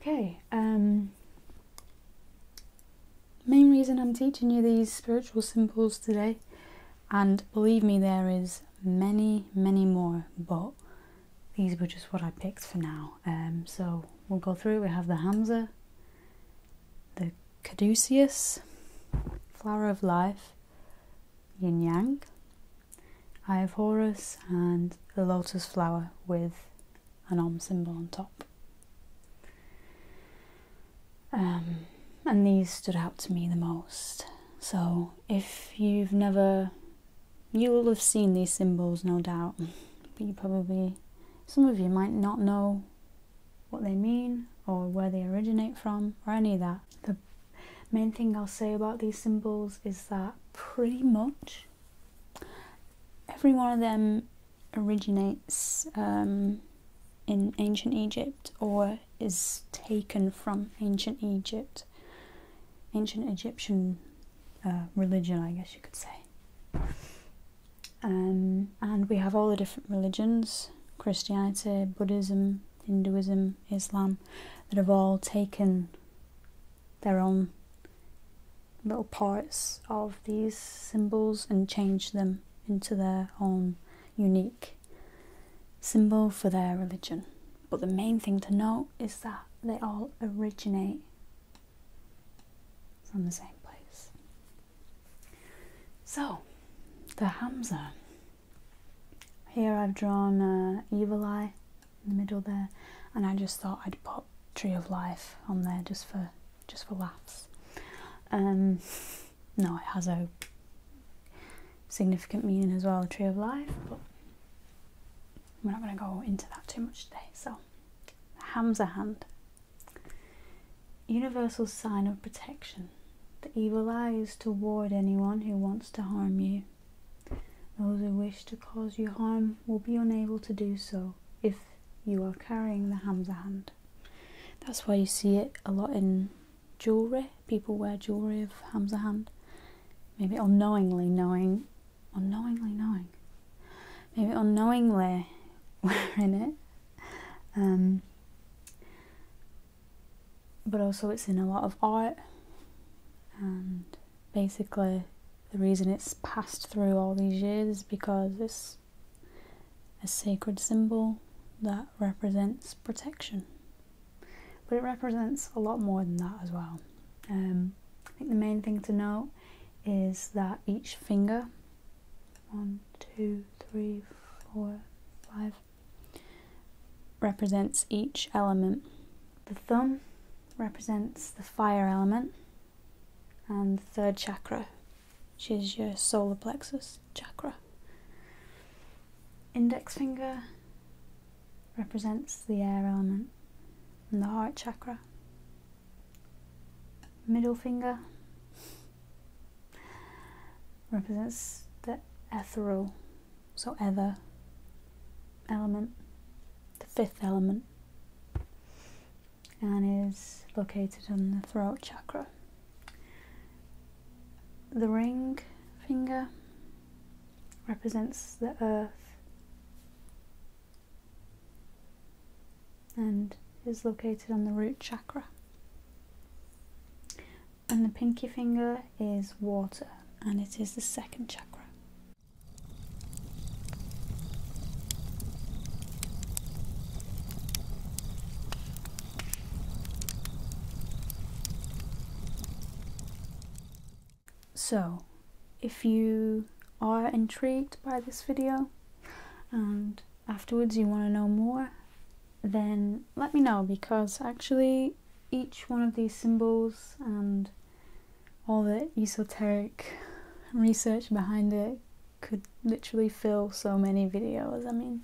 Okay, main reason I'm teaching you these spiritual symbols today, and believe me, there is many more, but these were just what I picked for now. So we'll go through. We have the Hamza, the caduceus, flower of life, yin yang, eye of Horus, and the lotus flower with an Om symbol on top. And these stood out to me the most. So if you will have seen these symbols, no doubt, but some of you might not know what they mean or where they originate from or any of that. The main thing I'll say about these symbols is that pretty much every one of them originates in ancient Egypt or is taken from ancient Egyptian religion, I guess you could say. And we have all the different religions, Christianity, Buddhism, Hinduism, Islam, that have all taken their own little parts of these symbols and changed them into their own unique symbol for their religion. But the main thing to note is that they all originate from the same place. So, the Hamza. Here I've drawn evil eye in the middle there, and I just thought I'd put tree of life on there just for laughs. No, it has a significant meaning as well, the tree of life, but we're not going to go into that too much today. So, Hamza hand, universal sign of protection. The evil eye is to ward anyone who wants to harm you. Those who wish to cause you harm will be unable to do so if you are carrying the Hamza hand. That's why you see it a lot in jewellery. People wear jewellery of Hamza hand. Maybe unknowingly wearing it. But also it's in a lot of art, and basically the reason it's passed through all these years is because it's a sacred symbol that represents protection. But it represents a lot more than that as well. I think the main thing to note is that each finger, 1, 2, 3, 4, 5, represents each element. The thumb represents the fire element, and the third chakra, which is your solar plexus chakra. Index finger represents the air element and the heart chakra. Middle finger represents the ethereal, so ether element, the fifth element, and is located on the throat chakra. The ring finger represents the earth and is located on the root chakra. And the pinky finger is water, and it is the second chakra. So, if you are intrigued by this video and afterwards you want to know more, then let me know, because actually each one of these symbols and all the esoteric research behind it could literally fill so many videos. I mean,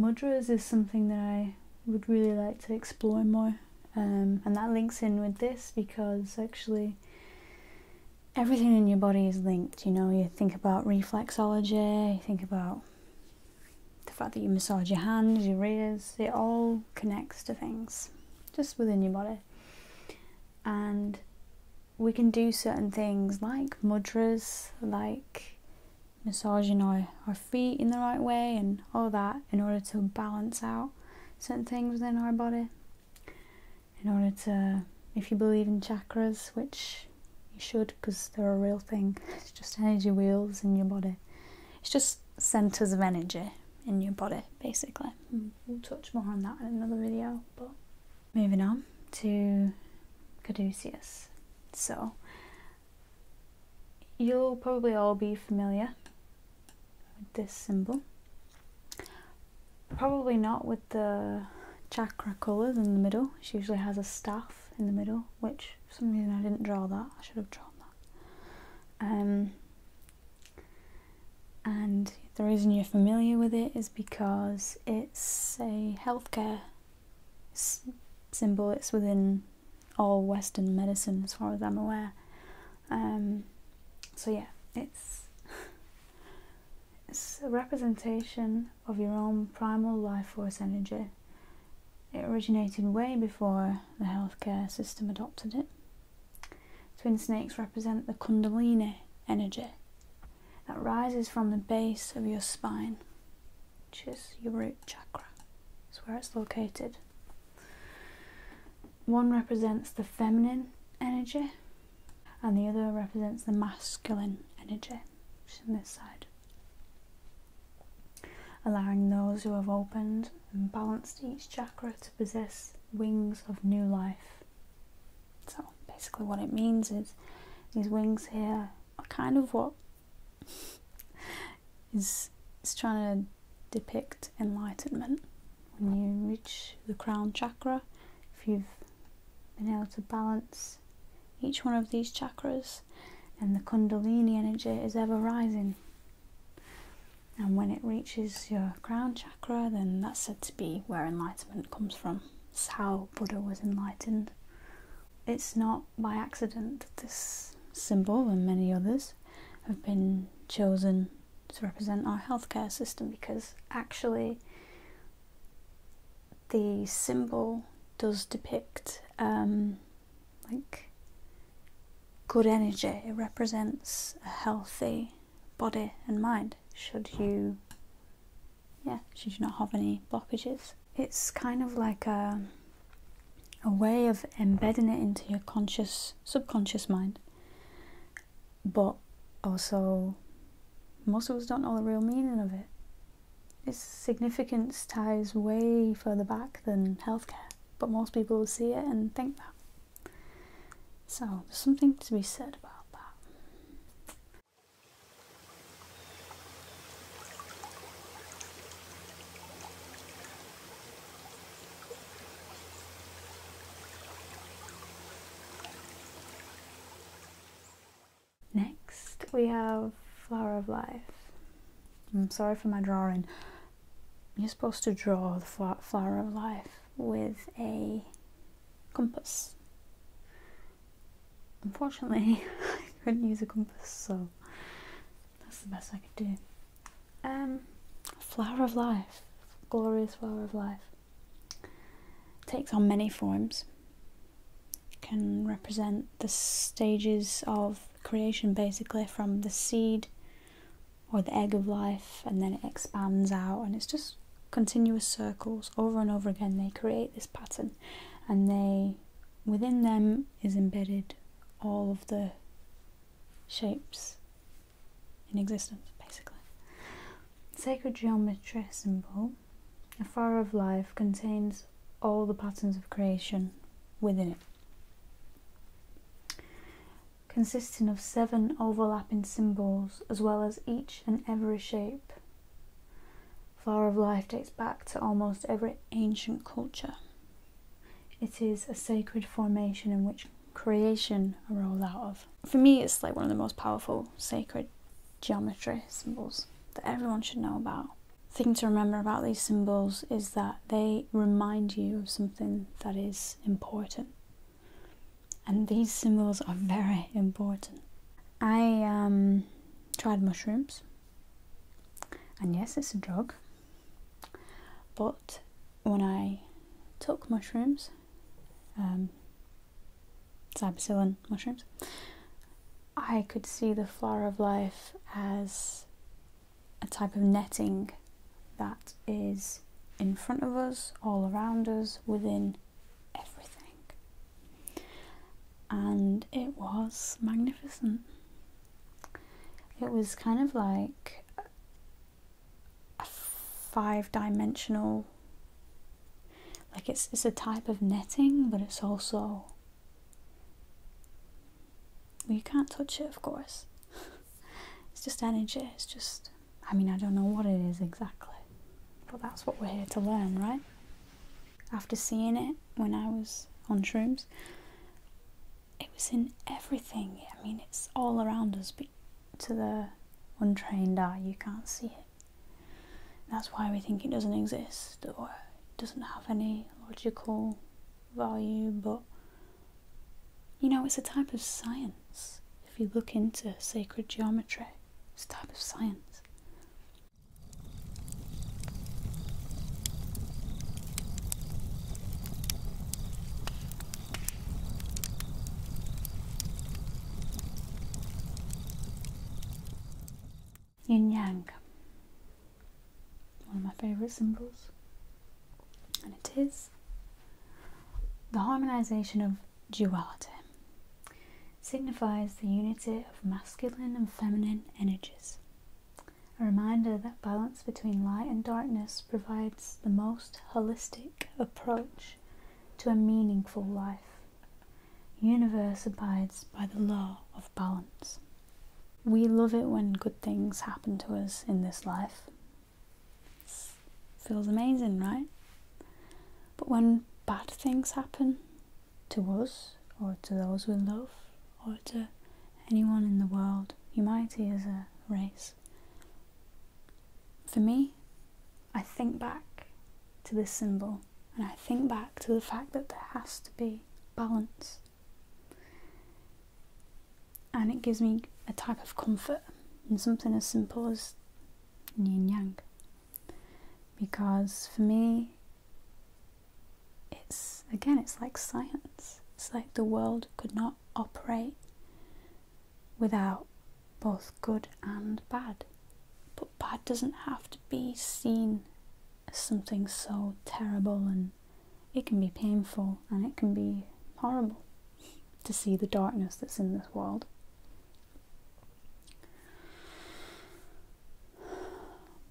mudras is something that I would really like to explore more, and that links in with this because actually everything in your body is linked. You know, you think about reflexology, you think about the fact that you massage your hands, your ears, it all connects to things just within your body. And we can do certain things like mudras, like massaging our feet in the right way and all that in order to balance out certain things within our body. in order to, if you believe in chakras, which you should because they're a real thing, it's just energy wheels in your body. It's just centres of energy in your body, basically. We'll touch more on that in another video, but moving on to caduceus. So, you'll probably all be familiar with this symbol. Probably not with the chakra colours in the middle. She usually has a staff in the middle, which for some reason I didn't draw that. I should have drawn that. And the reason you're familiar with it is because it's a healthcare symbol. It's within all Western medicine as far as I'm aware. So yeah, it's a representation of your own primal life force energy. It originated way before the healthcare system adopted it. Twin snakes represent the kundalini energy that rises from the base of your spine, which is your root chakra. That's where it's located. One represents the feminine energy, and the other represents the masculine energy, which is on this side, allowing those who have opened and balanced each chakra to possess wings of new life. So basically what it means is these wings here are kind of what is trying to depict enlightenment. When you reach the crown chakra, if you've been able to balance each one of these chakras, and the kundalini energy is ever rising, and when it reaches your crown chakra, then that's said to be where enlightenment comes from. It's how Buddha was enlightened. It's not by accident that this symbol and many others have been chosen to represent our healthcare system, because actually the symbol does depict like good energy. It represents a healthy body and mind should you not have any blockages. It's kind of like a way of embedding it into your subconscious mind, but also most of us don't know the real meaning of it. Its significance ties way further back than healthcare, but most people will see it and think that. So there's something to be said about that. Next we have Flower of Life. I'm sorry for my drawing. You're supposed to draw the Flower of Life with a compass. Unfortunately, I couldn't use a compass, so that's the best I could do. Flower of Life, glorious Flower of Life, takes on many forms. Can represent the stages of creation, basically, from the seed or the egg of life, and then it expands out, and it's just continuous circles over and over again. They create this pattern, and within them is embedded all of the shapes in existence, basically. Sacred geometry symbol, a flower of life contains all the patterns of creation within it, consisting of 7 overlapping symbols as well as each and every shape. Flower of Life dates back to almost every ancient culture. It is a sacred formation in which creation arose out of. For me, it's like one of the most powerful sacred geometry symbols that everyone should know about. The thing to remember about these symbols is that they remind you of something that is important. And these symbols are very important. I tried mushrooms, and yes, it's a drug, but when I took mushrooms, psilocybin mushrooms, I could see the Flower of Life as a type of netting that is in front of us, all around us, within everything. and it was magnificent. It was kind of like a 5-dimensional, like it's a type of netting, but it's also, well, you can't touch it, of course. It's just energy. It's just, I mean, I don't know what it is exactly, but that's what we're here to learn, right? After seeing it when I was on shrooms, it was in everything. I mean, it's all around us, but to the untrained eye, you can't see it. That's why we think it doesn't exist or it doesn't have any logical value, but you know, it's a type of science. If you look into sacred geometry, it's a type of science. Yin Yang, one of my favourite symbols, and it is the harmonisation of duality. It signifies the unity of masculine and feminine energies, a reminder that balance between light and darkness provides the most holistic approach to a meaningful life. The universe abides by the law of balance. We love it when good things happen to us in this life. It feels amazing, right? But when bad things happen to us, or to those we love, or to anyone in the world, humanity as a race, for me, I think back to this symbol, and I think back to the fact that there has to be balance. And it gives me a type of comfort in something as simple as yin yang. Because for me, it's like science. It's like the world could not operate without both good and bad. But bad doesn't have to be seen as something so terrible, and it can be painful and it can be horrible to see the darkness that's in this world.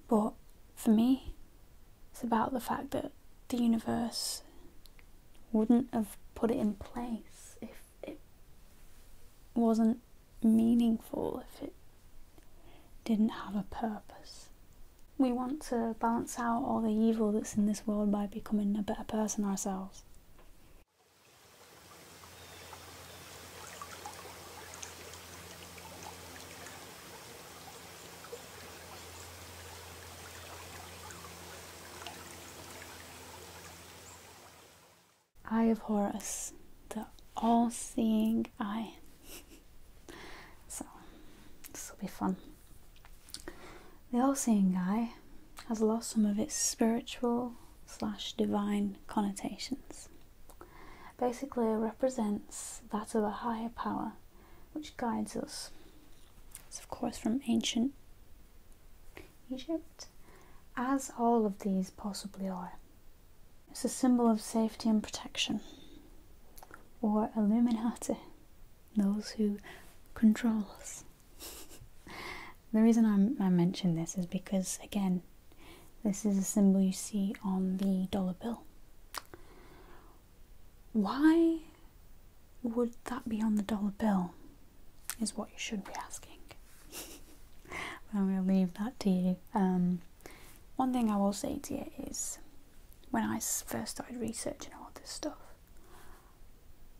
But for me, it's about the fact that the universe wouldn't have put it in place if it wasn't meaningful, if it didn't have a purpose. We want to balance out all the evil that's in this world by becoming a better person ourselves. Eye of Horus, the all-seeing eye. So, this will be fun. The all-seeing eye has lost some of its spiritual/divine connotations. Basically, it represents that of a higher power which guides us. It's of course from ancient Egypt, as all of these possibly are. It's a symbol of safety and protection, or Illuminati, those who control us. The reason I mention this is because, again, this is a symbol you see on the dollar bill. Why would that be on the dollar bill, is what you should be asking. I'm going to leave that to you. One thing I will say to you is, when I first started researching all this stuff,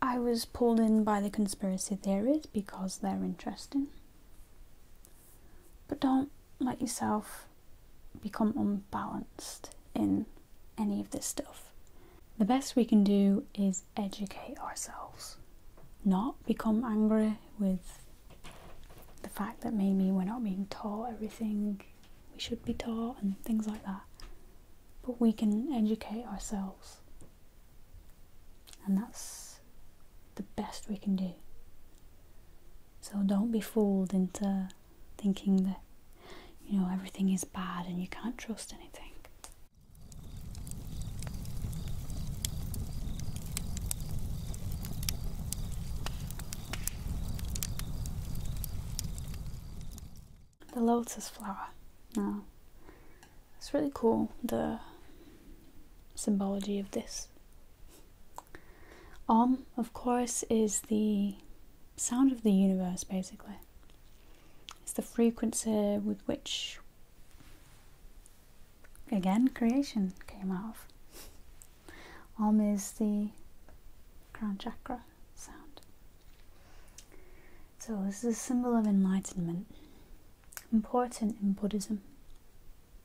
I was pulled in by the conspiracy theories because they're interesting. But don't let yourself become unbalanced in any of this stuff. The best we can do is educate ourselves, not become angry with the fact that maybe we're not being taught everything we should be taught and things like that. But we can educate ourselves, and that's the best we can do. So don't be fooled into thinking that, you know, everything is bad and you can't trust anything. the lotus flower. Now, it's really cool, the symbology of this. Of course, is the sound of the universe, basically. It's the frequency with which, again, creation came out of. Is the crown chakra sound. So this is a symbol of enlightenment, important in Buddhism.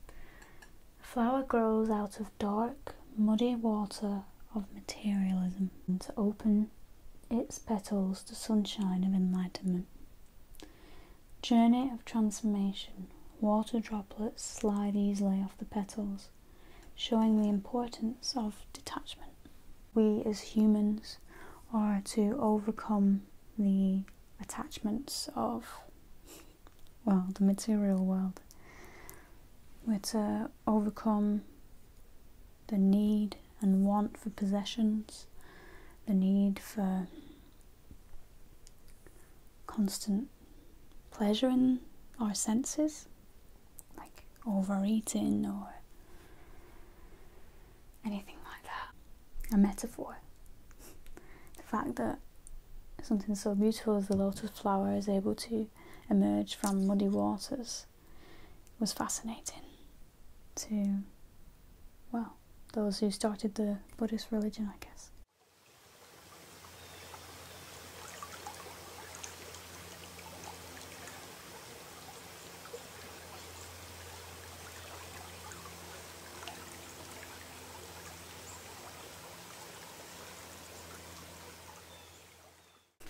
The flower grows out of dark, muddy water of materialism and to open its petals to sunshine of enlightenment. Journey of transformation. Water droplets slide easily off the petals, showing the importance of detachment. We as humans are to overcome the attachments of, well, the material world. We're to overcome the need and want for possessions, the need for constant pleasure in our senses, like overeating or anything like that. A metaphor. The fact that something so beautiful as the lotus flower is able to emerge from muddy waters was fascinating to, well, those who started the Buddhist religion, I guess.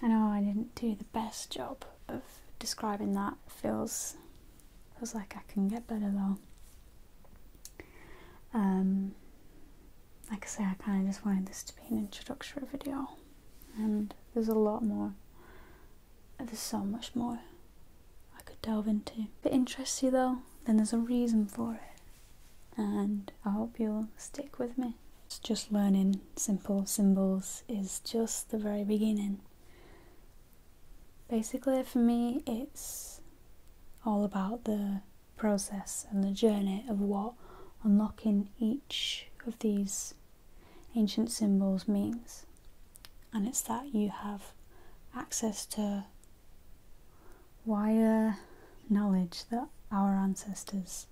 I know I didn't do the best job of describing that. Feels like I can get better though. Like I say, I kind of just wanted this to be an introductory video, and there's a lot more. There's so much more I could delve into. If it interests you though, then there's a reason for it, and I hope you'll stick with me. It's just learning simple symbols is just the very beginning. Basically, for me, it's all about the process and the journey of what unlocking each of these ancient symbols means. And it's that you have access to wider knowledge that our ancestors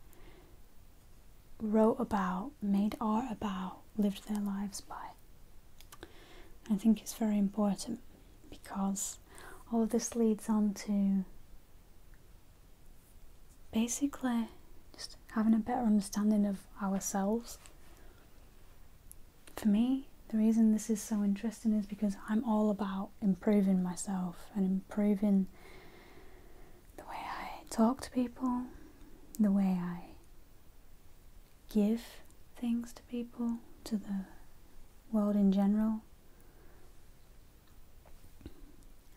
wrote about, made art about, lived their lives by. I think it's very important because all of this leads on to basically just having a better understanding of ourselves. For me, the reason this is so interesting is because I'm all about improving myself and improving the way I talk to people, the way I give things to people, to the world in general.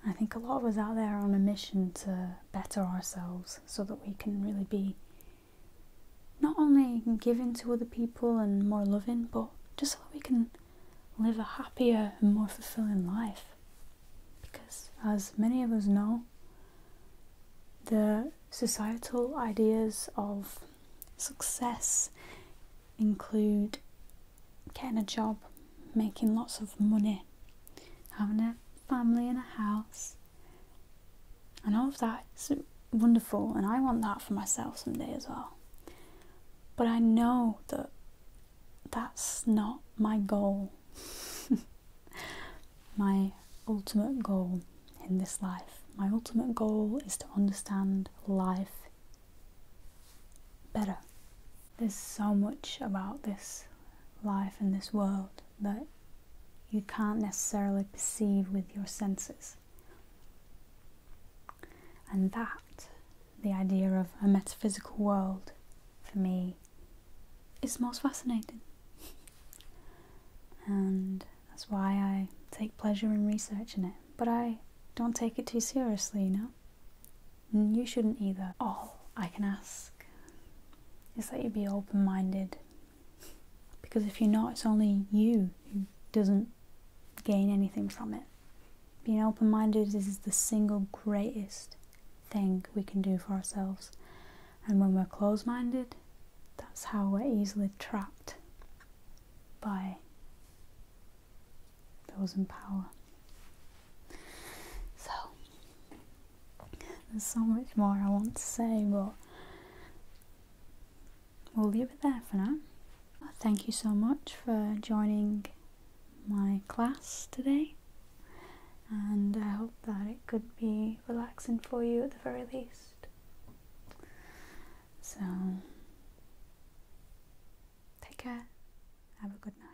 I think a lot of us out there are on a mission to better ourselves so that we can really be not only giving to other people and more loving, but just so that we can live a happier and more fulfilling life. Because as many of us know, the societal ideas of success include getting a job, making lots of money, having a family and a house, and all of that is wonderful, and I want that for myself someday as well. But I know that that's not my goal. My ultimate goal in this life. My ultimate goal is to understand life better. There's so much about this life and this world that you can't necessarily perceive with your senses. And that, the idea of a metaphysical world, for me, is most fascinating. And that's why I take pleasure in researching it. But I don't take it too seriously, you know? And you shouldn't either. All I can ask is that you be open-minded. Because if you're not, it's only you who doesn't gain anything from it. Being open-minded is the single greatest thing we can do for ourselves. And when we're closed-minded, that's how we're easily trapped by those in power. So, there's so much more I want to say, but we'll leave it there for now. Thank you so much for joining my class today, and I hope that it could be relaxing for you at the very least. So, take care, have a good night.